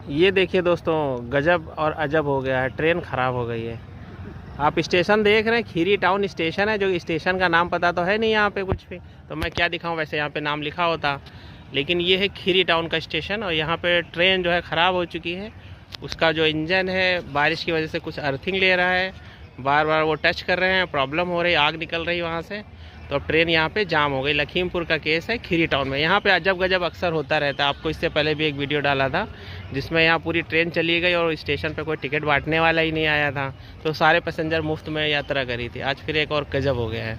ये देखिए दोस्तों, गजब और अजब हो गया है, ट्रेन ख़राब हो गई है। आप स्टेशन देख रहे हैं, खीरी टाउन स्टेशन है, जो स्टेशन का नाम पता तो है नहीं यहाँ पे कुछ भी, तो मैं क्या दिखाऊं, वैसे यहाँ पे नाम लिखा होता। लेकिन ये है खीरी टाउन का स्टेशन, और यहाँ पे ट्रेन जो है ख़राब हो चुकी है। उसका जो इंजन है बारिश की वजह से कुछ अर्थिंग ले रहा है, बार बार वो टच कर रहे हैं, प्रॉब्लम हो रही, आग निकल रही वहाँ से। तो अब ट्रेन यहाँ पे जाम हो गई। लखीमपुर का केस है, खीरी टाउन में। यहाँ पे अजब गजब अक्सर होता रहता है। आपको इससे पहले भी एक वीडियो डाला था जिसमें यहाँ पूरी ट्रेन चली गई और स्टेशन पे कोई टिकट बांटने वाला ही नहीं आया था, तो सारे पैसेंजर मुफ्त में यात्रा करी थी। आज फिर एक और गजब हो गया है।